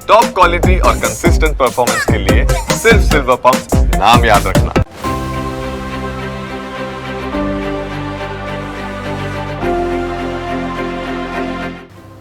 Top quality और consistent performance के लिए सिर्फ सिल्वर पंप नाम याद रखना।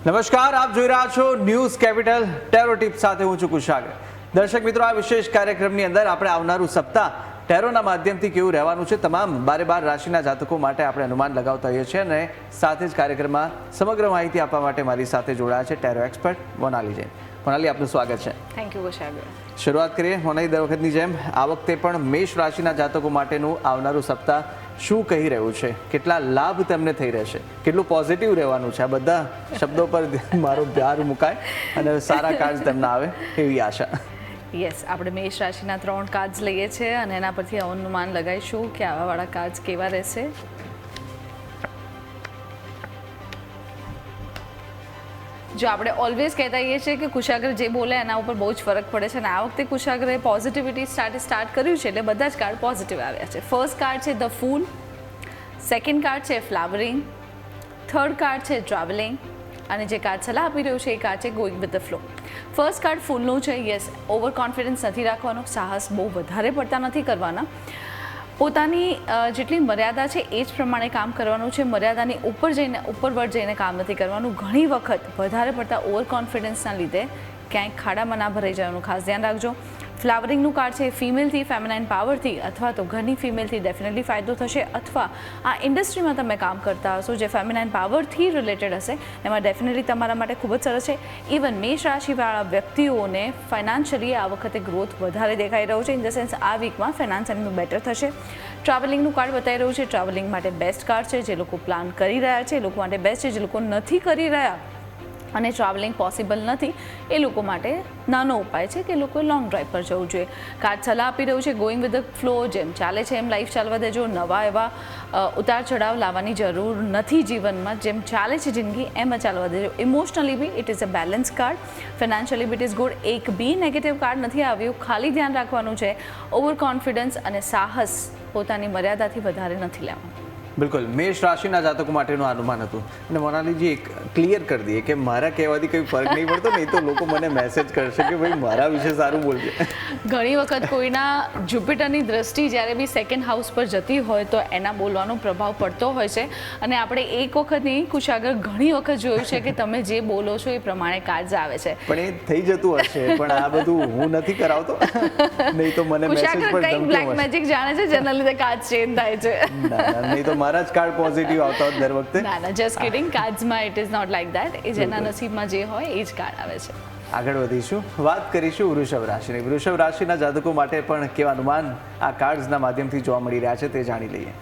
નમસ્કાર, આપ જોઈ રહ્યા છો ન્યૂઝ કેપિટલ ટેરો ટિપ્સ સાથે હું છું કુશાગર. દર્શક મિત્રો, આ વિશેષ કાર્યક્રમની અંદર આપણે આવનારું સપ્તાહ ટેરોના માધ્યમથી કેવું રહેવાનું છે તમામ 12 રાશિના જાતકો માટે આપણે અનુમાન લગાવતા હોઈએ છીએ અને સાથે જ કાર્યક્રમમાં સમગ્ર માહિતી આપવા માટે મારી સાથે જોડાયા છે ટેરો એક્સપર્ટ મોનાલી જૈન. મોનાલી, આપનું સ્વાગત છે. Thank you Kushagra. શરૂઆત કરીએ મોનાલી, દર વખતની જેમ આ વખતે પણ મેષ રાશિના જાતકો માટેનું આવનારું સપ્તાહ શું કહી રહ્યું છે? કેટલા લાભ તેમને થઈ રહેશે? કેટલું પોઝિટિવ રહેવાનું છે? આ બધા શબ્દો પર મારો ભાર મુકાય અને સારા કાર્ડ તેમના આવે એવી આશા. યસ, આપણે મેષ રાશિના 3 કાર્ડ્સ લઈએ છીએ અને એના પરથી અનુમાન લગાવીશું કે આવાવાળા કાર્ડ્સ કેવા રહેશે. જો આપણે ઓલવેઝ કહેતા હોઈએ છીએ કે કુશાગર જે બોલે એના ઉપર બહુ જ ફરક પડે છે અને આ વખતે કુશાગરે પોઝિટિવિટી સ્ટાર્ટ કર્યું છે એટલે બધા જ કાર્ડ પોઝિટિવ આવ્યા છે. ફર્સ્ટ કાર્ડ છે ધ ફૂલ, સેકન્ડ કાર્ડ છે ફ્લાવરિંગ, થર્ડ કાર્ડ છે ટ્રાવેલિંગ અને જે કાર્ડ સલાહ આપી રહ્યું છે એ કાર્ડ છે going with the flow. First card ફૂલનું છે. યસ, ઓવર કોન્ફિડન્સ નથી રાખવાનો, સાહસ બહુ વધારે પડતા નથી કરવાના, પોતાની જેટલી મર્યાદા છે એ જ પ્રમાણે કામ કરવાનું છે. મર્યાદાની ઉપરવટ જઈને કામ નથી કરવાનું. ઘણી વખત વધારે પડતા ઓવર કોન્ફિડન્સના લીધે ક્યાંય ખાડામાં ના ભરાઈ જવાનું ખાસ ધ્યાન રાખજો. ફ્લાવરિંગનું કાર્ડ છે ફિમેલથી, ફેમિનાઇન પાવરથી અથવા તો ઘરની ફિમેલથી ડેફિનેટલી ફાયદો થશે અથવા આ ઇન્ડસ્ટ્રીમાં તમે કામ કરતા હશો જે ફેમિનાઇન પાવરથી રિલેટેડ હશે એમાં ડેફિનેટલી તમારા માટે ખૂબ જ સરસ છે. ઇવન મેષ રાશિવાળા વ્યક્તિઓને ફાઇનાન્શિયલી આ વખતે ગ્રોથ વધારે દેખાઈ રહ્યો છે. ઇન ધ સેન્સ આ વીકમાં ફાઇનાન્સ એમનું બેટર થશે. ટ્રાવેલિંગનું કાર્ડ બતાવી રહ્યું છે. ટ્રાવેલિંગ માટે બેસ્ટ કાર્ડ છે. જે લોકો પ્લાન કરી રહ્યા છે એ લોકો માટે બેસ્ટ છે. જે લોકો નથી કરી રહ્યા અને ટ્રાવેલિંગ પોસિબલ નથી એ લોકો માટે નાનો ઉપાય છે કે લોકોએ લોંગ ડ્રાઈવ પર જવું જોઈએ. કાર્ડ સલાહ આપી રહ્યું છે ગોઈંગ વિથ ધ ફ્લો. જેમ ચાલે છે એમ લાઈફ ચાલવા દેજો. નવા એવા ઉતાર ચઢાવ લાવવાની જરૂર નથી જીવનમાં. જેમ ચાલે છે જિંદગી એમ જ ચાલવા દેજો. Emotionally be it is a balance card, financially be it is good. એક બી નેગેટિવ કાર્ડ નથી આવ્યું. ખાલી ધ્યાન રાખવાનું છે ઓવર કોન્ફિડન્સ અને સાહસ પોતાની મર્યાદાથી વધારે નથી લેવાનું. બિલકુલ, મેષ રાશિના જાતકો માટેનું અનુમાન હતું. અને મોનાલીજી એક ક્લિયર કરી દઈએ કે મારા કહેવાથી કંઈ ફરક નહીં પડતો, નહીં તો લોકો મને મેસેજ કરશે કે ભાઈ મારા વિશે સારું બોલજે. ઘણી વખત કોઈના જુપિટરની દ્રષ્ટિ જ્યારે બી સેકન્ડ હાઉસ પર જતી હોય તો એના બોલવાનો પ્રભાવ પડતો હોય છે અને આપણે એક વખત નહીં કુશાગર ઘણી વખત જોયું છે કે તમે જે બોલો છો એ પ્રમાણે કાર્ડ્સ આવે છે. પણ એ થઈ જતું હશે, પણ આ બધું હું નથી કરાવતો, નહીં તો મને મેસેજ પર કુશાગર કઈ બ્લેક મેજિક જાણે છે જેના લીધે કાર્ડ ચેન્જ થાય છે. નહીં તો મારા જ કાર્ડ પોઝિટિવ આવતા હોય દર વખતે. ના, જસ્ટ કિડિંગ. કાર્ડ્સમાં it is not like that. એ જેના નસીબમાં જે હોય એ જ કાર્ડ આવે છે. આગળ વધીશું, વાત કરીશું વૃષભ રાશિની. વૃષભ રાશિના જાતકો માટે પણ કેવા અનુમાન આ કાર્ડ્સના માધ્યમથી જોવા મળી રહ્યા છે તે જાણી લઈએ.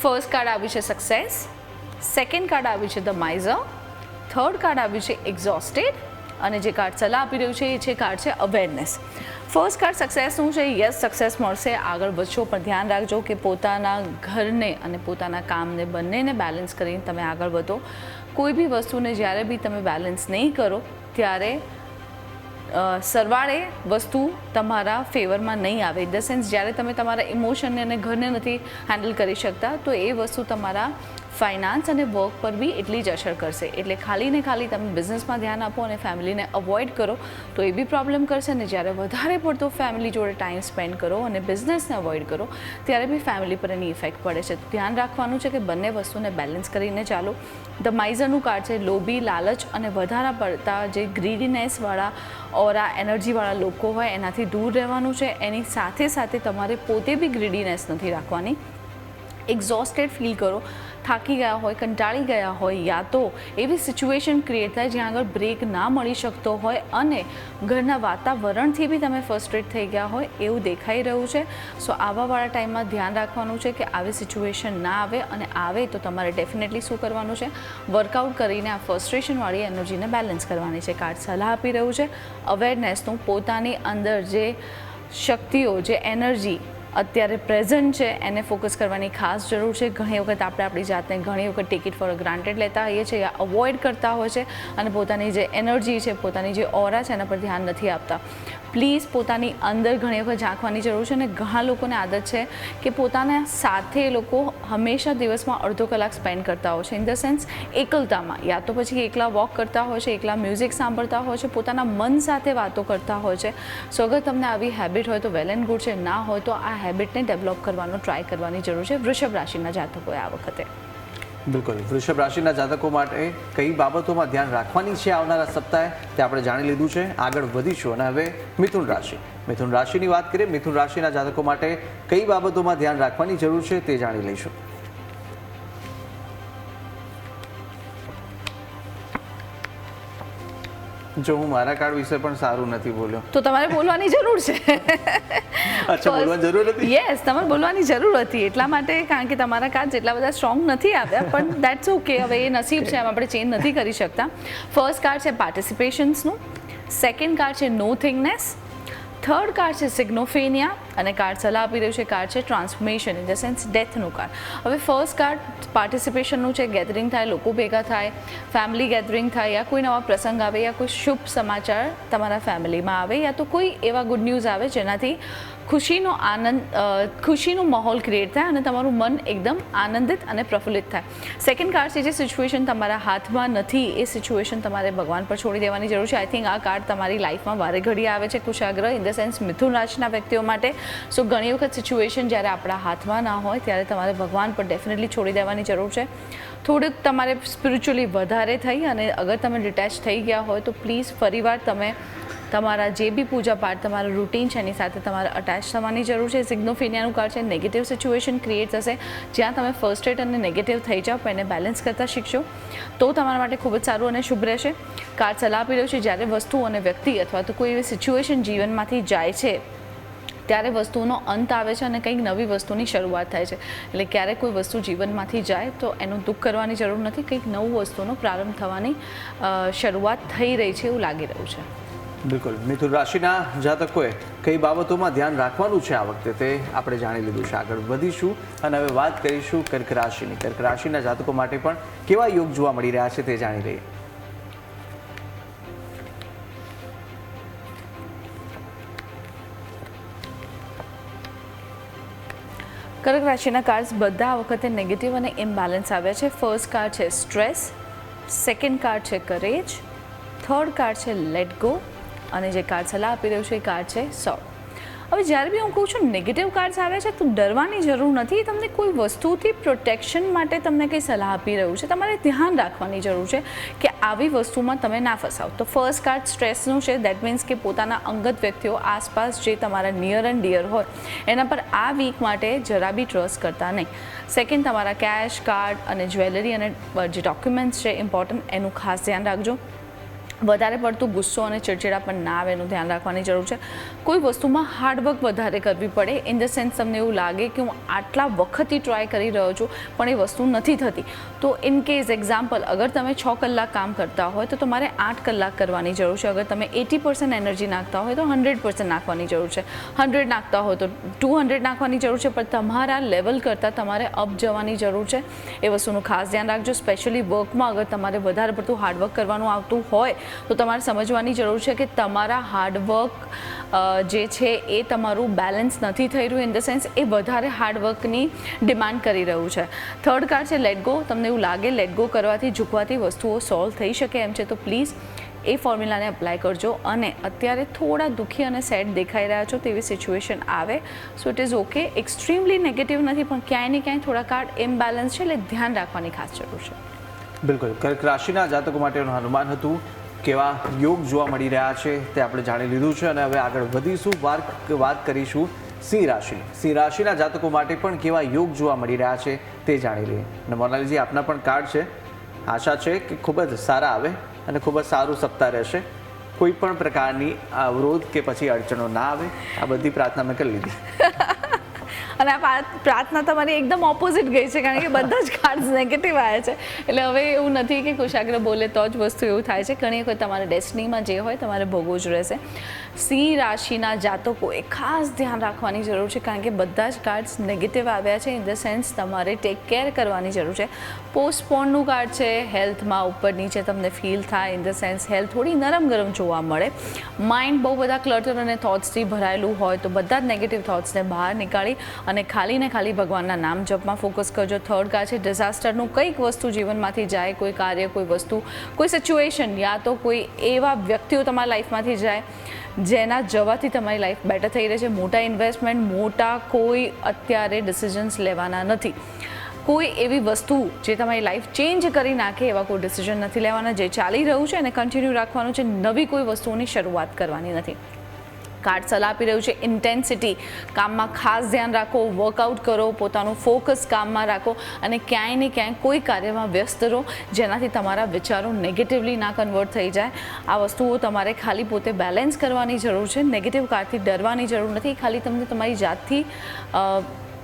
ફર્સ્ટ કાર્ડ આવ્યું છે સક્સેસ, સેકન્ડ કાર્ડ આવ્યું છે ધ માઇઝર, થર્ડ કાર્ડ આવ્યું છે એક્ઝોસ્ટેડ અને જે કાર્ડ સલાહ આપી રહ્યું છે એ છે કાર્ડ છે અવેરનેસ. ફર્સ્ટ કાર્ડ સક્સેસનું છે. યસ, સક્સેસ મળશે, આગળ વધશો, પણ ધ્યાન રાખજો કે પોતાના ઘરને અને પોતાના કામને બંનેને બેલેન્સ કરીને તમે આગળ વધો. કોઈ બી વસ્તુને જ્યારે બી તમે બેલેન્સ નહીં કરો ત્યારે સરવાળે વસ્તુ તમારા ફેવરમાં નહીં આવે. ઇન ધ સેન્સ જ્યારે તમે તમારા ઇમોશનને અને ઘરને નથી હેન્ડલ કરી શકતા તો એ વસ્તુ તમારા ફાઇનાન્સ અને વર્ક પર બી એટલી જ અસર કરશે. એટલે ખાલી ને ખાલી તમે બિઝનેસમાં ધ્યાન આપો અને ફેમિલીને અવોઇડ કરો તો એ બી પ્રોબ્લેમ કરશે. ને જ્યારે વધારે પડતો ફેમિલી જોડે ટાઈમ સ્પેન્ડ કરો અને બિઝનેસને અવોઇડ કરો ત્યારે બી ફેમિલી પર એની ઇફેક્ટ પડે છે. ધ્યાન રાખવાનું છે કે બંને વસ્તુને બેલેન્સ કરીને ચાલો. ધ માઇઝરનું કાર્ડ છે લોભી, લાલચ અને વધારે પડતા જે ગ્રીડીનેસવાળા ઓરા એનર્જીવાળા લોકો હોય એનાથી દૂર રહેવાનું છે. એની સાથે સાથે તમારે પોતે બી ગ્રીડીનેસ નથી રાખવાની. એક્ઝોસ્ટેડ ફીલ કરો, થાકી ગયા હોય, કંટાળી ગયા હોય યા તો એવી સિચ્યુએશન ક્રિએટ થાય જ્યાં આગળ બ્રેક ના મળી શકતો હોય અને ઘરના વાતાવરણથી બી તમે ફ્રસ્ટ્રેટ થઈ ગયા હોય એવું દેખાઈ રહ્યું છે. સો આવાવાળા ટાઈમમાં ધ્યાન રાખવાનું છે કે આવી સિચ્યુએશન ના આવે અને આવે તો તમારે ડેફિનેટલી શું કરવાનું છે? વર્કઆઉટ કરીને આ ફ્રસ્ટ્રેશનવાળી એનર્જીને બેલેન્સ કરવાની છે. કાર્ડ સલાહ આપી રહ્યું છે અવેરનેસનું. પોતાની અંદર જે શક્તિઓ, જે એનર્જી અત્યારે પ્રેઝન્ટ છે એને ફોકસ કરવાની ખાસ જરૂર છે. ઘણી વખત આપણે આપણી જાતને ઘણી વખત ટેક ઇટ ફોર ગ્રાન્ટેડ લેતા હોઈએ છીએ યા અવોઇડ કરતા હોય છે અને પોતાની જે એનર્જી છે, પોતાની જે ઓરા છે એના પર ધ્યાન નથી આપતા. પ્લીઝ પોતાની અંદર ઘણી વખત ઝાંખવાની જરૂર છે. અને ઘણા લોકોને આદત છે કે પોતાના સાથે એ લોકો હંમેશા દિવસમાં અડધો કલાક સ્પેન્ડ કરતા હોય છે, ઇન ધ સેન્સ એકલતામાં, યા તો પછી એકલા વોક કરતા હોય છે, એકલા મ્યુઝિક સાંભળતા હોય છે, પોતાના મન સાથે વાતો કરતા હોય છે. સો અગર તમને આવી હેબિટ હોય તો વેલ એન્ડ ગુડ છે, ના હોય તો આ હેબિટને ડેવલપ કરવાનો ટ્રાય કરવાની જરૂર છે વૃષભ રાશિના જાતકોએ આ વખતે. બિલકુલ, વૃષભ રાશિના જાતકો માટે કઈ બાબતોમાં ધ્યાન રાખવાની છે આવનારા સપ્તાહે તે આપણે જાણી લીધું છે. આગળ વધીશું અને હવે મિથુન રાશિ. મિથુન રાશિની વાત કરીએ. મિથુન રાશિના જાતકો માટે કઈ બાબતોમાં ધ્યાન રાખવાની જરૂર છે તે જાણી લઈશું. જો હું મારા કાર્ડ વિશે પણ સારું નથી બોલ્યો તો તમારે બોલવાની જરૂર છે. અચ્છા, બોલવાની જરૂર હતી? યસ, તમારે બોલવાની જરૂર હતી એટલા માટે, કારણ કે તમારા કાર્ડ જેટલા બધા સ્ટ્રોંગ નથી આવ્યા, પણ દેટ્સ ઓકે. હવે એ નસીબ છે, એમ આપણે ચેન્જ નથી કરી શકતા. ફર્સ્ટ કાર્ડ છે પાર્ટિસિપેશન્સનું, સેકન્ડ કાર્ડ છે નો થિંગનેસ, થર્ડ કાર્ડ છે સિગ્નોફેનિયા, અને કાર્ડ સલાહ આપી રહ્યું છે કાર્ડ છે ટ્રાન્સફોર્મેશન, ઇન ધ સેન્સ ડેથનું કાર્ડ. હવે ફર્સ્ટ કાર્ડ પાર્ટિસિપેશનનું છે, ગેધરિંગ થાય, લોકો ભેગા થાય, ફેમિલી ગેધરિંગ થાય, યા કોઈ નવા પ્રસંગ આવે, યા કોઈ શુભ સમાચાર તમારા ફેમિલીમાં આવે, યા તો કોઈ એવા ગુડ ન્યૂઝ આવે જેનાથી ખુશીનો આનંદ, ખુશીનો માહોલ ક્રિએટ થાય અને તમારું મન એકદમ આનંદિત અને પ્રફુલ્લિત થાય. સેકન્ડ કાર્ડ છે જે સિચ્યુએશન તમારા હાથમાં નથી, એ સિચ્યુએશન તમારે ભગવાન પર છોડી દેવાની જરૂર છે. આઈ થિંક આ કાર્ડ તમારી લાઈફમાં વારે ઘડી આવે છે કુશાગ્રહ, ઇન ધ સેન્સ મિથુન રાશિના વ્યક્તિઓ માટે. સો ઘણી વખત સિચ્યુએશન જ્યારે આપણા હાથમાં ના હોય ત્યારે તમારે ભગવાન પર ડેફિનેટલી છોડી દેવાની જરૂર છે. થોડુંક તમારે સ્પિરિચ્યુઅલી વધારે થઈ અને અગર તમે ડિટેચ થઈ ગયા હોય તો પ્લીઝ ફરીવાર તમે તમારા જે બી પૂજા પાઠ, તમારું રૂટીન છે એની સાથે તમારે અટેચ થવાની જરૂર છે. સિગ્નોફેનિયાનું કાર્ડ છે નેગેટિવ સિચ્યુએશન ક્રિએટ થશે, જ્યાં તમે ફર્સ્ટ્રેટ અને નેગેટિવ થઈ જાઓ, પણ એને બેલેન્સ કરતાં શીખશો તો તમારા માટે ખૂબ જ સારું અને શુભ રહેશે. કાર્ડ સલાહ આપી રહ્યું છે જ્યારે વસ્તુ અને વ્યક્તિ અથવા તો કોઈ એવી સિચ્યુએશન જીવનમાંથી જાય છે ત્યારે વસ્તુનો અંત આવે છે અને કંઈક નવી વસ્તુની શરૂઆત થાય છે. એટલે ક્યારેક કોઈ વસ્તુ જીવનમાંથી જાય તો એનું દુઃખ કરવાની જરૂર નથી, કંઈક નવું વસ્તુનો પ્રારંભ થવાની શરૂઆત થઈ રહી છે એવું લાગી રહ્યું છે. બિલકુલ, મિથુન રાશિના જાતકોએ કઈ બાબતોમાં ધ્યાન રાખવાનું છે આ વખતે તે આપણે જાણી લીધું છે. આગળ વધીશું અને હવે વાત કરીશું કર્ક રાશિની. કર્ક રાશિના જાતકો માટે પણ કેવા યોગ જોવા મળી રહ્યા છે તે જાણી લઈએ. કર્ક રાશિના કાર્ડ્સ બધા આ વખતે નેગેટિવ અને ઇમ્બેલેન્સ આવ્યા છે. ફર્સ્ટ કાર્ડ છે સ્ટ્રેસ, સેકન્ડ કાર્ડ છે કરેજ, થર્ડ કાર્ડ છે લેટ ગો, અને જે કાર્ડ સલાહ આપી રહ્યું છે એ કાર્ડ છે સોર્ટ. હવે જ્યારે બી હું કહું છું નેગેટિવ કાર્ડ્સ આવે છે તો ડરવાની જરૂર નથી. તમને કોઈ વસ્તુથી પ્રોટેક્શન માટે તમને કંઈ સલાહ આપી રહ્યું છે, તમારે ધ્યાન રાખવાની જરૂર છે કે આવી વસ્તુમાં તમે ના ફસાવ. તો ફર્સ્ટ કાર્ડ સ્ટ્રેસનું છે, દેટ મીન્સ કે પોતાના અંગત વ્યક્તિઓ આસપાસ જે તમારા નિયર એન્ડ ડિયર હોય એના પર આ વીક માટે જરા બી ટ્રસ્ટ કરતા નહીં. સેકન્ડ, તમારા કેશ, કાર્ડ અને જ્વેલરી અને જે ડોક્યુમેન્ટ્સ છે ઇમ્પોર્ટન્ટ, એનું ખાસ ધ્યાન રાખજો. વધારે પડતું ગુસ્સો અને ચિડચિડા પણ ના આવે એનું ધ્યાન રાખવાની જરૂર છે. કોઈ વસ્તુમાં હાર્ડવર્ક વધારે કરવી પડે, ઇન ધ સેન્સ તમને એવું લાગે કે હું આટલા વખતથી ટ્રાય કરી રહ્યો છું પણ એ વસ્તુ નથી થતી, તો ઇન કેસ એક્ઝામ્પલ અગર તમે 6 કલાક કામ કરતા હોય તો તમારે 8 કલાક કરવાની જરૂર છે. અગર તમે 80% એનર્જી નાખતા હોય તો 100% નાખવાની જરૂર છે. 100 નાખતા હોય તો 200 નાખવાની જરૂર છે, પણ તમારા લેવલ કરતાં તમારે અપ જવાની જરૂર છે. એ વસ્તુનું ખાસ ધ્યાન રાખજો. સ્પેશિયલી વર્કમાં અગર તમારે વધારે પડતું હાર્ડવર્ક કરવાનું આવતું હોય તો તમારે સમજવાની જરૂર છે કે તમારા હાર્ડવર્ક જે છે એ તમારું બેલેન્સ નથી થઈ રહ્યું, ઇન ધ સેન્સ એ વધારે હાર્ડવર્કની ડિમાન્ડ કરી રહ્યું છે. થર્ડ કાર્ડ છે લેટ ગો. તમને એવું લાગે લેટ ગો કરવાથી, ઝૂકવાથી વસ્તુઓ સોલ્વ થઈ શકે એમ છે તો પ્લીઝ એ ફોર્મ્યુલાને અપ્લાય કરજો. અને અત્યારે થોડા દુઃખી અને સેડ દેખાઈ રહ્યા છો તેવી સિચ્યુએશન આવે so it is okay. Extremely negative નથી પણ ક્યાંય ને ક્યાંય થોડા કાર્ડ ઇમ્બેલેન્સ છે એટલે ધ્યાન રાખવાની ખાસ જરૂર છે. બિલકુલ, કર્ક રાશિના જાતકો માટેનું અનુમાન હતું. કેવા યોગ જોવા મળી રહ્યા છે તે આપણે જાણી લીધું છે અને હવે આગળ વધીશું, વાત કરીશું સિંહ રાશિ. સિંહ રાશિના જાતકો માટે પણ કેવા યોગ જોવા મળી રહ્યા છે તે જાણી લઈએ. અને મોનાલીજી, આપના પણ કાર્ડ છે. આશા છે કે ખૂબ જ સારા આવે અને ખૂબ જ સારું સપ્તાહ રહેશે. કોઈ પણ પ્રકારની અવરોધ કે પછી અડચણો ના આવે, આ બધી પ્રાર્થના મેં કરી લીધી. અને આ પ્રાર્થના તમારી એકદમ ઓપોઝિટ ગઈ છે, કારણ કે બધા જ કાર્ડ્સ નેગેટિવ આવ્યા છે. એટલે હવે એવું નથી કે કુશાગ્ર બોલે તો જ વસ્તુ એવું થાય છે. ઘણી વખત તમારા ડેસ્ટિનીમાં જે હોય તમારે ભોગવવું જ રહેશે. સિંહ રાશિના જાતકોએ ખાસ ધ્યાન રાખવાની જરૂર છે, કારણ કે બધા જ કાર્ડ્સ નેગેટિવ આવ્યા છે. ઇન ધ સેન્સ તમારે ટેક કેર કરવાની જરૂર છે. પોસ્ટપોનનું કાર્ડ છે, હેલ્થમાં ઉપર નીચે તમને ફીલ થાય. ઇન ધ સેન્સ હેલ્થ થોડી નરમ ગરમ જોવા મળે. માઇન્ડ બહુ બધા ક્લટર અને થોટ્સથી ભરાયેલું હોય તો બધા જ નેગેટિવ થોટ્સને બહાર નીકાળી અને ખાલી ને ખાલી ભગવાનના નામ જપમાં ફોકસ કરજો. થર્ડ કાર્ડ છે ડિઝાસ્ટરનું. કંઈક વસ્તુ જીવનમાંથી જાય, કોઈ કાર્ય, કોઈ વસ્તુ, કોઈ સિચ્યુએશન, યા તો કોઈ એવા વ્યક્તિઓ તમારા લાઈફમાંથી જાય જેના જવાથી તમારી લાઈફ બેટર થઈ રહી છે. મોટા ઇન્વેસ્ટમેન્ટ, મોટા કોઈ અત્યારે ડિસિઝન્સ લેવાના નથી. કોઈ એવી વસ્તુ જે તમારી લાઈફ ચેન્જ કરી નાખે એવા કોઈ ડિસિઝન નથી લેવાના. જે ચાલી રહ્યું છે એને કન્ટિન્યુ રાખવાનું છે. નવી કોઈ વસ્તુઓની શરૂઆત કરવાની નથી. કાર્ડ સલાહ આપી રહ્યું છે ઇન્ટેન્સિટી. કામમાં ખાસ ધ્યાન રાખો, વર્કઆઉટ કરો, પોતાનું ફોકસ કામમાં રાખો અને ક્યાંય ને ક્યાંય કોઈ કાર્યમાં વ્યસ્ત રહો જેનાથી તમારા વિચારો નેગેટિવલી ના કન્વર્ટ થઈ જાય. આ વસ્તુઓ તમારે ખાલી પોતે બેલેન્સ કરવાની જરૂર છે. નેગેટિવ કાર્ડથી ડરવાની જરૂર નથી. ખાલી તમને તમારી જાતથી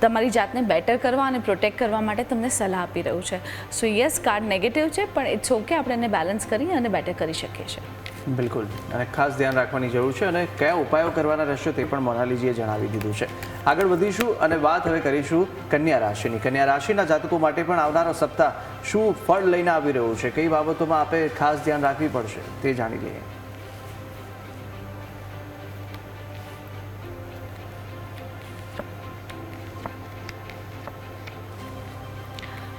તમારી જાતને બેટર કરવા અને પ્રોટેક્ટ કરવા માટે તમને સલાહ આપી રહ્યું છે. સો યસ, કાર્ડ નેગેટિવ છે પણ ઇટ્સ ઓકે, આપણે એને બેલેન્સ કરી અને બેટર કરી શકીએ છીએ. બિલકુલ, અને ખાસ ધ્યાન રાખવાની જરૂર છે અને કયા ઉપાયો કરવાના રહેશે તે પણ મોનાલીજીએ જણાવી દીધું છે. આગળ વધીશું અને વાત હવે કરીશું કન્યા રાશિની. કન્યા રાશિના જાતકો માટે પણ આવનારો સપ્તાહ શું ફળ લઈને આવી રહ્યું છે, કઈ બાબતોમાં આપણે ખાસ ધ્યાન રાખવી પડશે તે જાણી લઈએ.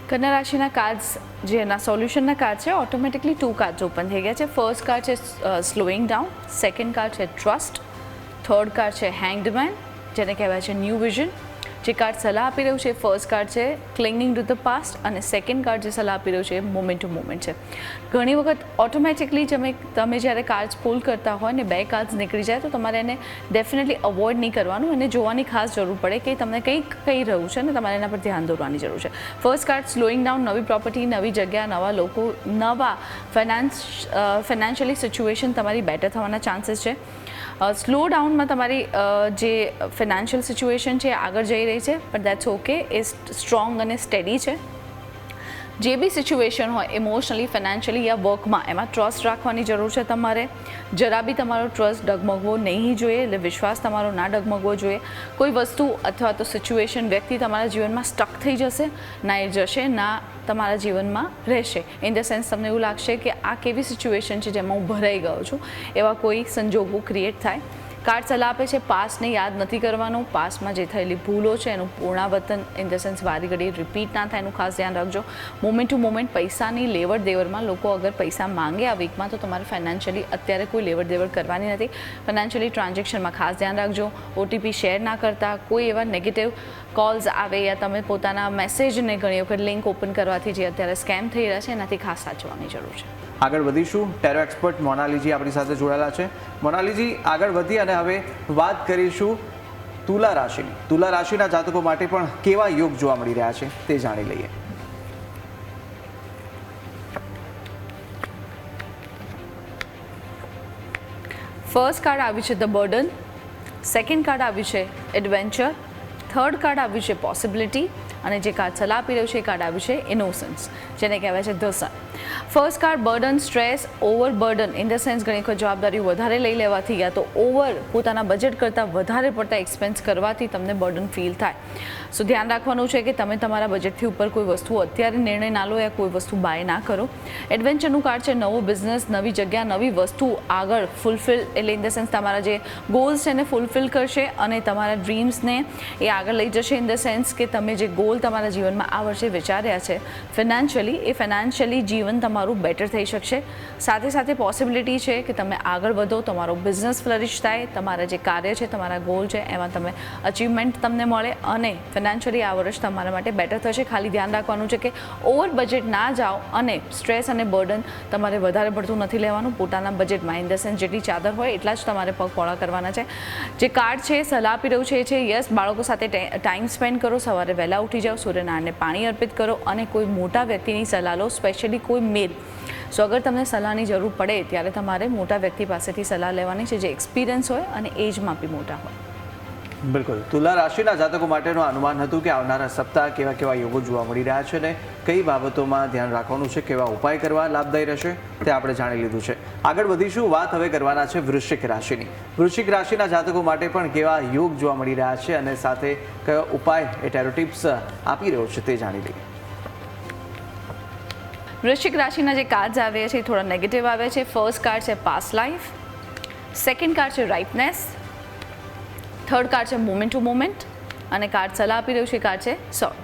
કન્યા રાશિના કાર્ડ્સ જે એના સોલ્યુશનના કાર્ડ છે, ઓટોમેટિકલી 2 કાર્ડ્સ ઓપન થઈ ગયા છે. ફર્સ્ટ કાર્ડ છે સ્લોઈંગ ડાઉન, સેકન્ડ કાર્ડ છે ટ્રસ્ટ, થર્ડ કાર્ડ છે હેંગ્ડ મેન જેને કહેવાય છે ન્યૂ વિઝન. જે કાર્ડ સલાહ આપી રહ્યું છે ફર્સ્ટ કાર્ડ છે ક્લિંગિંગ ટુ ધ પાસ્ટ અને સેકન્ડ કાર્ડ જે સલાહ આપી રહ્યું છે મોમેન્ટ ટુ મોમેન્ટ છે. ઘણી વખત ઓટોમેટિકલી તમે જ્યારે કાર્ડ્સ પુલ કરતા હોય ને 2 કાર્ડ્સ નીકળી જાય તો તમારે એને ડેફિનેટલી અવોઇડ નહીં કરવાનું. એને જોવાની ખાસ જરૂર પડે કે તમને કંઈક કહી રહ્યું છે ને તમારે એના પર ધ્યાન દોરવાની જરૂર છે. ફર્સ્ટ કાર્ડ સ્લોઈંગ ડાઉન, નવી પ્રોપર્ટી, નવી જગ્યા, નવા લોકો, નવા ફાઇનાન્શિયલી સિચ્યુએશન તમારી બેટર થવાના ચાન્સીસ છે. સ્લો ડાઉનમાં તમારી જે ફિનાન્શિયલ સિચ્યુએશન છે આગળ જઈ રહી છે પણ દેટ્સ ઓકે, એ સ્ટ્રોંગ અને સ્ટેડી છે. જે બી સિચ્યુએશન હોય ઇમોશનલી, ફાઇનાન્શિયલી યા વર્કમાં, એમાં ટ્રસ્ટ રાખવાની જરૂર છે તમારે. જરા બી તમારો ટ્રસ્ટ ડગમગવો નહીં જોઈએ, એટલે વિશ્વાસ તમારો ના ડગમગવો જોઈએ. કોઈ વસ્તુ અથવા તો સિચ્યુએશન, વ્યક્તિ તમારા જીવનમાં સ્ટક થઈ જશે, ના એ જશે ના તમારા જીવનમાં રહેશે. ઇન ધ સેન્સ તમને એવું લાગશે કે આ કેવી સિચ્યુએશન છે જેમાં હું ભરાઈ ગયો છું, એવા કોઈ સંજોગો ક્રિએટ થાય. કાર્ડ સલાહ આપે છે પાસ્ટને યાદ નથી કરવાનું. પાસ્ટમાં જે થયેલી ભૂલો છે એનું પુનરાવર્તન, ઇન ધ સેન્સ વારી ઘડી રિપીટ ના થાય એનું ખાસ ધ્યાન રાખજો. મોમેન્ટ ટુ મોમેન્ટ પૈસાની લેવડ દેવડમાં લોકો અગર પૈસા માંગે આ વીકમાં તો તમારે ફાઇનાન્શિયલી અત્યારે કોઈ લેવડ દેવડ કરવાની નથી. ફાઇનાન્શિયલી ટ્રાન્ઝેક્શનમાં ખાસ ધ્યાન રાખજો. ઓટીપી શેર ના કરતા. કોઈ એવા નેગેટિવ કોલ્સ આવે યા તમે પોતાના મેસેજને ઘણી વખત લિંક ઓપન કરવાથી જે અત્યારે સ્કેમ થઈ રહ્યા છે એનાથી ખાસ સાચવવાની જરૂર છે. આગળ વધીશું. ટેરો એક્સપર્ટ મોનાલીજી આપણી સાથે જોડાયેલા છે. મોનાલીજી, આગળ વધી અને હવે વાત કરીશું તુલા રાશિની. તુલા રાશિના જાતકો માટે પણ કેવા યોગ જોવા મળી રહ્યા છે તે જાણી લઈએ. ફર્સ્ટ કાર્ડ આવ્યું છે ધ બર્ડન, સેકન્ડ કાર્ડ આવ્યું છે એડવેન્ચર, થર્ડ કાર્ડ આવ્યું છે પોસિબિલિટી અને જે કાર્ડ સલાહ આપી રહ્યું છે એ કાર્ડ આવ્યું છે ઇનોસન્સ જેને કહેવાય છે the sun. First card burden, stress, over burden, in the sense ઘણી વખત જવાબદારીઓ વધારે લઈ લેવાથી યા તો ઓવર પોતાના બજેટ કરતાં વધારે પડતા એક્સપેન્સ કરવાથી તમને બર્ડન ફીલ થાય. સો ધ્યાન રાખવાનું છે કે તમે તમારા બજેટથી ઉપર કોઈ વસ્તુ અત્યારે નિર્ણય ના લો યા કોઈ વસ્તુ બાય ના કરો. એડવેન્ચરનું કાર્ડ છે નવો બિઝનેસ, નવી જગ્યા, નવી વસ્તુ આગળ ફૂલફિલ, એટલે ઇન ધ સેન્સ તમારા જે ગોલ્સ છે એને ફૂલફિલ કરશે અને તમારા ડ્રીમ્સને એ આગળ લઈ જશે. ઇન ધ સેન્સ કે તમે જે ગોલ તમારા જીવનમાં આ વર્ષે વિચાર્યા છે ફિનાન્શિયલી, એ ફિનાન્શિયલી જીવન તમારું બેટર થઈ શકશે. સાથે સાથે પોસિબિલિટી છે કે તમે આગળ વધો, તમારો બિઝનેસ ફ્લરિશ થાય, તમારા જે કાર્ય છે, તમારા ગોલ છે એમાં તમે અચીવમેન્ટ તમને મળે અને ફિનાન્શિયલી આ વર્ષ તમારા માટે બેટર થશે. ખાલી ધ્યાન રાખવાનું છે કે ઓવર બજેટ ના જાઓ અને સ્ટ્રેસ અને બર્ડન તમારે વધારે પડતું નથી લેવાનું. પોતાના બજેટમાં, ઇન ધ સેન્સ જેટલી ચાદર હોય એટલા જ તમારે પગ પોળા કરવાના છે. જે કાર્ડ છે સલાહ આપી રહ્યું છે એ છે યસ, બાળકો સાથે ટાઈમ સ્પેન્ડ કરો, સવારે વહેલા ઉઠી જાઓ, સૂર્યનારાયણને પાણી અર્પિત કરો અને કોઈ મોટા વ્યક્તિની સલાહ લો, સ્પેશિયલી કોઈ મેલ. સો અગર તમને સલાહની જરૂર પડે ત્યારે તમારે મોટા વ્યક્તિ પાસેથી સલાહ લેવાની છે જે એક્સપિરિયન્સ હોય અને એજમાં બી મોટા હોય. બિલકુલ. તુલા રાશિના જાતકો માટેનું અનુમાન હતું કે આવનારા સપ્તાહ કેવા કેવા યોગો જોવા મળી રહ્યા છે ને કઈ બાબતોમાં ધ્યાન રાખવાનું છે, કેવા ઉપાય કરવા લાભદાયી રહેશે તે આપણે જાણી લીધું છે. આગળ વધીશું. વાત હવે કરવાના છે વૃશ્ચિક રાશિની. વૃશ્ચિક રાશિના જાતકો માટે પણ કેવા યોગ જોવા મળી રહ્યા છે અને સાથે કયો ઉપાય એ ટેરો ટિપ્સ આપી રહ્યો છે તે જાણી લઈએ. વૃશ્ચિક રાશિના જે કાર્ડ્સ આવે છે એ થોડા નેગેટિવ આવે છે. ફર્સ્ટ કાર્ડ છે પાસ્ટ લાઈફ, સેકન્ડ કાર્ડ છે રાઇપનેસ, થર્ડ કાર્ડ છે મોમેન્ટ ટુ મોમેન્ટ અને કાર્ડ સલાહ આપી રહ્યું છે કાર્ડ છે સોર્ડ.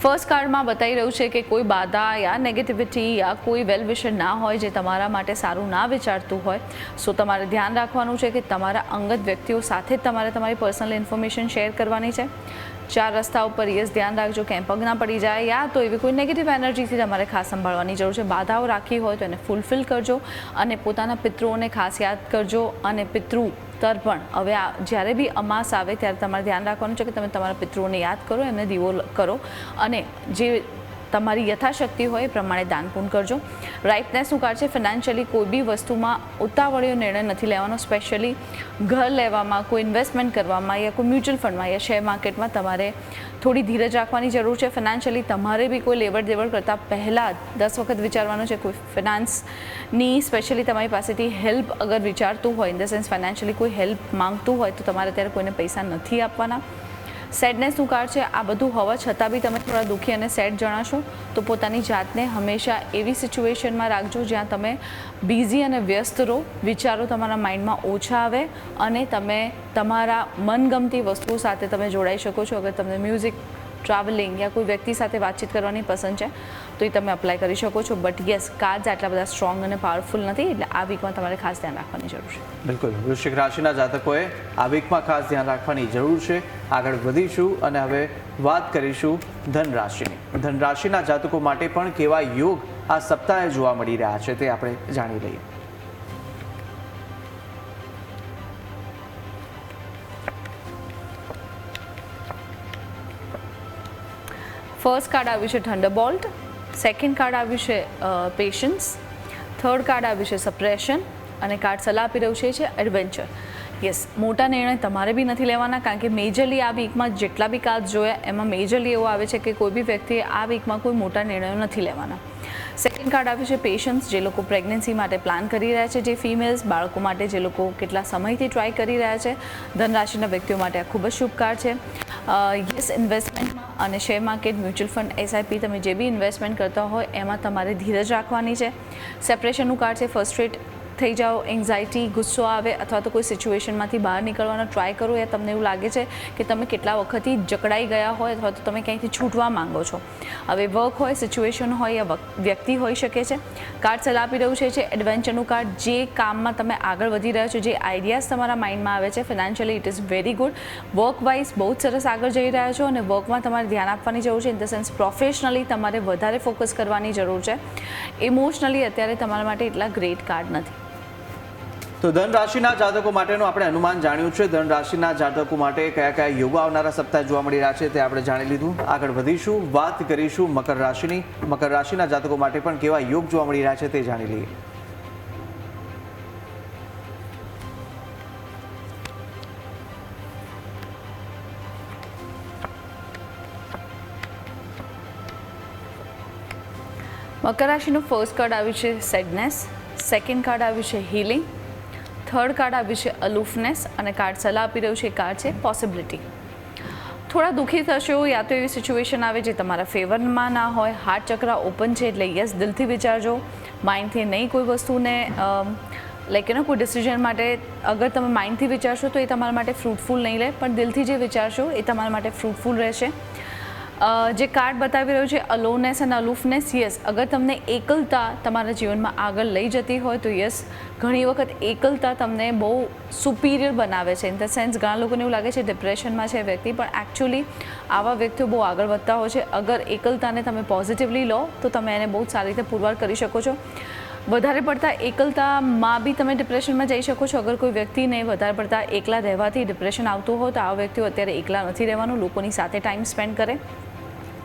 ફર્સ્ટ કાર્ડમાં બતાવી રહ્યું છે કે કોઈ બાધા યા નેગેટિવિટી યા કોઈ વેલ વિશર ના હોય જે તમારા માટે સારું ના વિચારતું હોય. સો તમારે ધ્યાન રાખવાનું છે કે તમારા અંગત વ્યક્તિઓ સાથે જ તમારે તમારી પર્સનલ ઇન્ફોર્મેશન શેર કરવાની છે. ચાર રસ્તા ઉપર યસ ધ્યાન રાખજો ક્યાંય પગ ના પડી જાય યા તો એવી કોઈ નેગેટિવ એનર્જીથી તમારે ખાસ સંભાળવાની જરૂર છે. બાધાઓ રાખી હોય તો એને ફૂલફિલ કરજો અને પોતાના પિતૃઓને ખાસ યાદ કરજો. અને પિતૃ તર્પણ હવે જ્યારે બી અમાસ આવે ત્યારે તમારે ધ્યાન રાખવાનું છે કે તમે તમારા પિતૃઓને યાદ કરો, એમને દીવો કરો અને જે તમારી યથાશક્તિ હોય એ પ્રમાણે દાન પૂન કરજો. રાઇટનેસનું કાર્ડ છે ફિનાન્શિયલી કોઈ બી વસ્તુમાં ઉતાવળીયો નિર્ણય નથી લેવાનો. સ્પેશિયલી ઘર લેવામાં, કોઈ ઇન્વેસ્ટમેન્ટ કરવામાં યા કોઈ મ્યુચ્યુઅલ ફંડમાં યા શેર માર્કેટમાં તમારે થોડી ધીરજ રાખવાની જરૂર છે. ફિનાન્શિયલી તમારે બી કોઈ લેવડ દેવડ કરતાં પહેલાં 10 વખત વિચારવાનું છે. કોઈ ફિનાન્સની સ્પેશિયલી તમારી પાસેથી હેલ્પ અગર વિચારતું હોય, ઇન ધ સેન્સ ફાઇનાન્શિયલી કોઈ હેલ્પ માંગતું હોય તો તમારે ત્યારે કોઈને પૈસા નથી આપવાના. સેડનેસનું કાર્ડ છે. આ બધું હોવા છતાં બી તમે થોડા દુઃખી અને સેડ જણાશો તો પોતાની જાતને હંમેશા એવી સિચ્યુએશનમાં રાખજો જ્યાં તમે બિઝી અને વ્યસ્ત રહો, વિચારો તમારા માઇન્ડમાં ઓછા આવે અને તમે તમારા મનગમતી વસ્તુઓ સાથે તમે જોડાઈ શકો છો. અગર તમને મ્યુઝિક, ટ્રાવેલિંગ યા કોઈ વ્યક્તિ સાથે વાતચીત કરવાની પસંદ છે તો એ તમે અપ્લાય કરી શકો છો. બટ યસ, કાર્ડ્સ આટલા બધા સ્ટ્રોંગ અને પાવરફુલ નથી એટલે આ વીકમાં તમારે ખાસ ધ્યાન રાખવાની જરૂર છે. બિલકુલ, વૃશ્ચિક રાશિના જાતકોએ આ વીકમાં ખાસ ધ્યાન રાખવાની જરૂર છે. આગળ વધીશું અને હવે વાત કરીશું ધન રાશિની. ધન રાશિના જાતકો માટે પણ કેવા યોગ આ સપ્તાહે જોવા મળી રહ્યા છે તે આપણે જાણી લઈએ. ફર્સ્ટ કાર્ડ આવ્યું છે થંડરબોલ્ટ, સેકન્ડ કાર્ડ આવ્યું છે પેશન્સ, થર્ડ કાર્ડ આવ્યું છે સપ્રેશન અને કાર્ડ સલાહ આપી રહ્યું છે એડવેન્ચર. યસ, મોટા નિર્ણય તમારે બી નથી લેવાના કારણ કે મેજરલી આ વીકમાં જેટલા બી કાર્ડ જોયા એમાં મેજરલી એવું આવે છે કે કોઈ બી વ્યક્તિએ આ વીકમાં કોઈ મોટા નિર્ણયો નથી લેવાના. સેકન્ડ કાર્ડ આવ્યું છે પેશન્સ, જે લોકો પ્રેગ્નન્સી માટે પ્લાન કરી રહ્યા છે, જે ફિમેલ્સ, બાળકો માટે જે લોકો કેટલા સમયથી ટ્રાય કરી રહ્યા છે. ધનરાશિના વ્યક્તિઓ માટે આ ખૂબ જ શુભ કાર્ડ છે. યસ, ઇન્વેસ્ટમેન્ટમાં અને share market, mutual fund, SIP તમે જે બી ઇન્વેસ્ટમેન્ટ કરતા હોય એમાં તમારે ધીરજ રાખવાની છે. સેપરેશનનું કાર્ડ છે. ફર્સ્ટ્રેટ થઈ જાઓ, એન્ઝાયટી, ગુસ્સો આવે અથવા તો કોઈ સિચ્યુએશનમાંથી બહાર નીકળવાનો ટ્રાય કરો યા તમને એવું લાગે છે કે તમે કેટલા વખતથી જકડાઈ ગયા હોય અથવા તો તમે ક્યાંયથી છૂટવા માંગો છો. હવે વર્ક હોય, સિચ્યુએશન હોય યા વ્યક્તિ હોઈ શકે છે. કાર્ડ સલાહ આપી રહ્યું છે એડવેન્ચરનું કાર્ડ, જે કામમાં તમે આગળ વધી રહ્યા છો, જે આઈડિયાઝ તમારા માઇન્ડમાં આવે છે, financially it is very good. Work wise બહુ જ સરસ આગળ જઈ રહ્યા છો અને વર્કમાં તમારે ધ્યાન આપવાની જરૂર છે. ઇન ધ સેન્સ પ્રોફેશનલી તમારે વધારે ફોકસ કરવાની જરૂર છે. ઇમોશનલી અત્યારે તમારા માટે એટલા ગ્રેટ કાર્ડ નથી. તો ધન રાશિના જાતકો માટેનું આપણે અનુમાન જાણ્યું છે. ધન રાશિના જાતકો માટે કયા કયા યોગો આવનારા સપ્તાહે જોવા મળી રહ્યા છે તે આપણે જાણી લીધું. આગળ વધીશું, વાત કરીશું મકર રાશિની. મકર રાશિના જાતકો માટે પણ કેવા યોગ જોવા મળી રહ્યા છે તે જાણી લઈએ. મકર રાશિનું ફર્સ્ટ કાર્ડ આવ્યું છે સેડનેસ, સેકન્ડ કાર્ડ આવ્યું છે હીલિંગ, થર્ડ કાર્ડ આવ્યું છે અલુફનેસ અને કાર્ડ સલાહ આપી રહ્યું છે કાર્ડ છે પોસિબિલિટી. થોડા દુઃખી થશો યા તો એવી સિચ્યુએશન આવે જે તમારા ફેવરમાં ના હોય. હાર્ટ ચક્ર ઓપન છે એટલે યસ, દિલથી વિચારજો, માઇન્ડથી નહીં. કોઈ વસ્તુને લાઈક કોઈ ડિસિઝન માટે અગર તમે માઇન્ડથી વિચારશો તો એ તમારા માટે ફ્રૂટફુલ નહીં રહે, પણ દિલથી જે વિચારશો એ તમારા માટે ફ્રૂટફુલ રહેશે. જે કાર્ડ બતાવી રહ્યું છે અલોનનેસ અને અલુફનેસ, યસ, અગર તમને એકલતા તમારા જીવનમાં આગળ લઈ જતી હોય તો યસ, ઘણી વખત એકલતા તમને બહુ સુપિરિયર બનાવે છે. ઇન ધ સેન્સ ઘણા લોકોને એવું લાગે છે ડિપ્રેશનમાં છે વ્યક્તિ, પણ એકચ્યુઅલી આવા વ્યક્તિઓ બહુ આગળ વધતા હોય છે. અગર એકલતાને તમે પોઝિટિવલી લો તો તમે એને બહુ સારી રીતે પુરવાર કરી શકો છો. વધારે પડતા એકલતામાં બી તમે ડિપ્રેશનમાં જઈ શકો છો. અગર કોઈ વ્યક્તિને વધારે પડતા એકલા રહેવાથી ડિપ્રેશન આવતું હોય તો આવા વ્યક્તિઓ અત્યારે એકલા નથી રહેવાનું, લોકોની સાથે ટાઈમ સ્પેન્ડ કરે.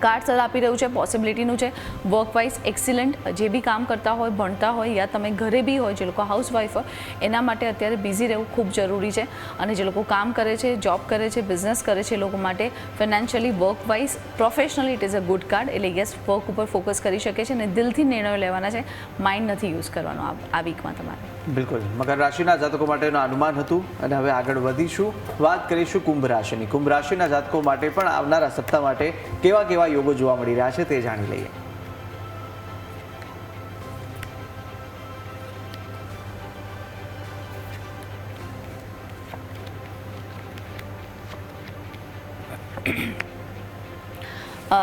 કાર્ડ સલાહ આપી રહ્યું છે, પોસિબિલિટીનું છે, વર્કવાઇઝ એક્સિલન્ટ, જે બી કામ કરતા હોય, ભણતા હોય યા તમે ઘરે બી હોય, જે લોકો હાઉસવાઈફ હોય એના માટે અત્યારે બિઝી રહેવું ખૂબ જરૂરી છે. અને જે લોકો કામ કરે છે, જોબ કરે છે, બિઝનેસ કરે છે, એ લોકો માટે financially, workwise, professionally it is a good card. એટલે યસ, વર્ક ઉપર ફોકસ કરી શકે છે અને દિલથી નિર્ણયો લેવાના છે, માઇન્ડ નથી યુઝ કરવાનો આ વીકમાં તમારે. બિલકુલ. મકર રાશિના જાતકો માટેનું અનુમાન હતું અને હવે આગળ વધીશું, વાત કરીશું કુંભ રાશિની. કુંભ રાશિના જાતકો માટે પણ આવનારા સપ્તાહ માટે કેવા કેવા યોગો જોવા મળી રહ્યા છે તે જાણી લઈએ.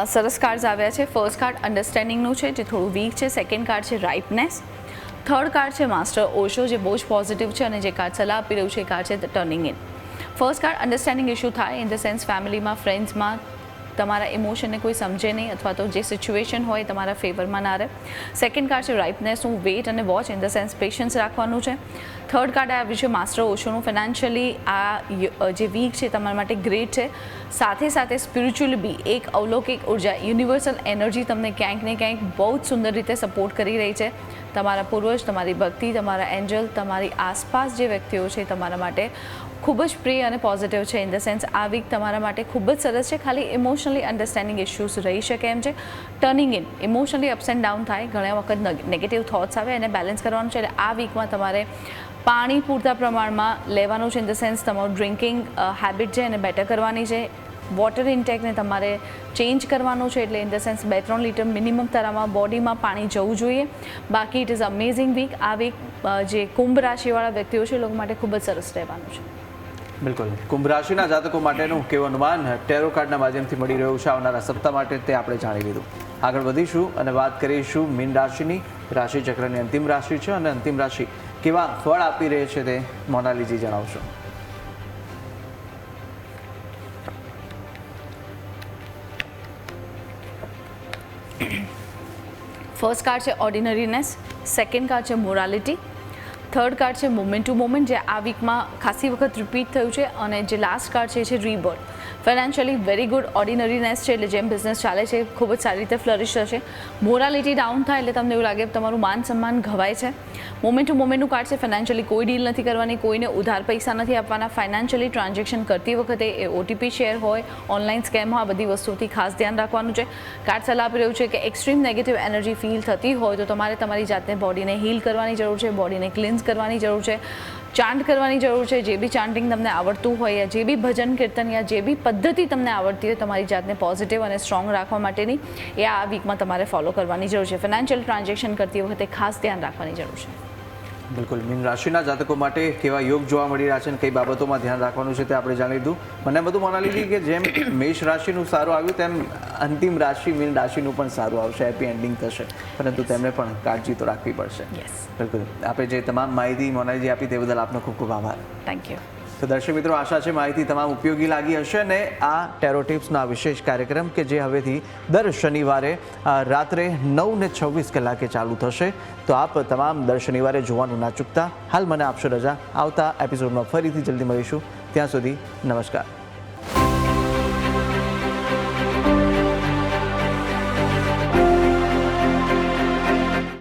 સરસ કાર્ડ્સ આવ્યા છે. ફર્સ્ટ કાર્ડ અન્ડરસ્ટેન્ડિંગનું છે, જે થોડું વીક છે. સેકન્ડ કાર્ડ છે રાઇપનેસ. થર્ડ કાર્ડ છે માસ્ટર ઓશો, જે બહુ જ પોઝિટિવ છે. અને જે કાર્ડ સલાહ આપી રહ્યું છે એ કાર્ડ છે the turning in. First card understanding issue થાય ઇન ધ સેન્સ ફેમિલીમાં, ફ્રેન્ડ્સમાં તમારા ઇમોશનને કોઈ સમજે નહીં અથવા તો જે સિચ્યુએશન હોય તમારા ફેવરમાં ના રહે. સેકન્ડ કાર્ડ છે રાઇપનેસનું, વેઇટ અને watch in the sense patience રાખવાનું છે. થર્ડ કાર્ડ આવ્યું છે માસ્ટર ઓશોનું. ફિનાન્શિયલી આ જે વીક છે તમારા માટે ગ્રેટ છે. સાથે સાથે સ્પિરિચ્યુઅલી બી એક અવલૌકિક ઉર્જા, યુનિવર્સલ એનર્જી તમને ક્યાંક ને ક્યાંક બહુ જ સુંદર રીતે સપોર્ટ કરી રહી છે. તમારા પૂર્વજ, તમારી ભક્તિ, તમારા એન્જલ, તમારી આસપાસ જે વ્યક્તિઓ છે તમારા માટે ખૂબ જ પ્રિય અને પોઝિટિવ છે. ઇન ધ સેન્સ આ વીક તમારા માટે ખૂબ જ સરસ છે. ખાલી ઇમોશનલી અન્ડરસ્ટેન્ડિંગ ઇશ્યુઝ રહી શકે એમ છે. Turning in, emotionally ups and down થાય, ઘણા વખત નેગેટિવ થોટ્સ આવે, એને બેલેન્સ કરવાનું છે. એટલે આ વીકમાં તમારે પાણી પૂરતા પ્રમાણમાં લેવાનું છે. ઇન ધ સેન્સ તમારું ડ્રિંકિંગ હેબિટ છે એને બેટર કરવાની છે. વોટર ઇન્ટેકને તમારે ચેન્જ કરવાનું છે. એટલે in the sense 2-3 litre minimum તારામાં બોડીમાં પાણી જવું જોઈએ. બાકી ઇટ ઇઝ અમેઝિંગ વીક. આ વીક જે કુંભ રાશિવાળા વ્યક્તિઓ છે એ લોકો માટે ખૂબ જ સરસ રહેવાનું છે. બિલકુલ. કુંભ રાશિના જાતકો માટેનું કેવું અનુમાન ટેરો કાર્ડના માધ્યમથી મળી રહ્યું છે આવનારા સપ્તાહ માટે તે આપણે જાણી લીધું. આગળ વધીશું અને વાત કરીશું મીન રાશિની. રાશિ ચક્રની અંતિમ રાશિ છે અને અંતિમ રાશિ કેવા ફળ આપી રહી છે તે મોનાલીજી જણાવશો. ફર્સ્ટ કાર્ડ છે ઓર્ડિનરીનેસ. સેકન્ડ કાર્ડ છે મોરાલિટી. થર્ડ કાર્ડ છે મોમેન્ટ ટુ મોમેન્ટ, જે આ વીકમાં ખાસી વખત રિપીટ થયું છે. અને જે લાસ્ટ કાર્ડ છે એ છે rebirth. Financially very good. Ordinariness છે એટલે જેમ બિઝનેસ ચાલે છે ખૂબ જ સારી રીતે ફ્લરિશ થશે. મોરાલિટી ડાઉન થાય એટલે તમને એવું લાગે કે તમારું માન સન્માન ઘવાય છે. મોમેન્ટ ટુ મોમેન્ટનું કાર્ડ છે. ફાઇનાન્શિયલી કોઈ ડીલ નથી કરવાની, કોઈને ઉધાર પૈસા નથી આપવાના. ફાઇનાન્શિયલી ટ્રાન્ઝેક્શન કરતી વખતે એ OTP શેર હોય, ઓનલાઈન સ્કેમ હોય, આ બધી વસ્તુઓથી ખાસ ધ્યાન રાખવાનું છે. કાર્ડ સલાહ આપી રહ્યું છે કે એક્સ્ટ્રીમ નેગેટિવ એનર્જી ફીલ થતી હોય તો તમારે તમારી જાતને બોડીને હીલ કરવાની જરૂર છે, બોડીને ક્લિન્સ કરવાની જરૂર છે, ચાન્ટ કરવાની જરૂર છે. જે બી ચાન્ટિંગ તમને આવડતું હોય યા જે બી ભજન કીર્તન યા જે બી પદ્ધતિ તમને આવડતી હોય તમારી જાતને પોઝિટિવ અને સ્ટ્રોંગ રાખવા માટેની, એ આ વીકમાં તમારે ફોલો કરવાની જરૂર છે. ફાઇનાન્શિયલ ટ્રાન્ઝેક્શન કરતી વખતે ખાસ ધ્યાન રાખવાની જરૂર છે. બિલકુલ. મીન રાશિના જાતકો માટે કેવા યોગ જોવા મળી રહ્યા છે અને કઈ બાબતોમાં ધ્યાન રાખવાનું છે તે આપણે જાણી લીધું. મને બધું મોનાલીજી કે જેમ મેષ રાશિનું સારું આવ્યું તેમ અંતિમ રાશિ મીન રાશિનું પણ સારું આવશે, હેપી એન્ડિંગ થશે. પરંતુ તેમને પણ કાળજી તો રાખવી પડશે. બિલકુલ. આપણે જે તમામ માહિતી મોનાલીજી આપી તે બદલ આપનો ખૂબ ખૂબ આભાર. Thank you. તો દર્શક મિત્રો, આશા છે માહિતી તમામ ઉપયોગી લાગી હશે અને આ ટેરો ટિપ્સનો આ વિશેષ કાર્યક્રમ કે જે હવેથી દર શનિવારે રાત્રે 9:26 ચાલુ થશે, તો આપ તમામ દર શનિવારે જોવાનું ના ચૂકતા. હાલ મને આપશો રજા. આવતા એપિસોડમાં ફરીથી જલ્દી મળીશું. ત્યાં સુધી નમસ્કાર.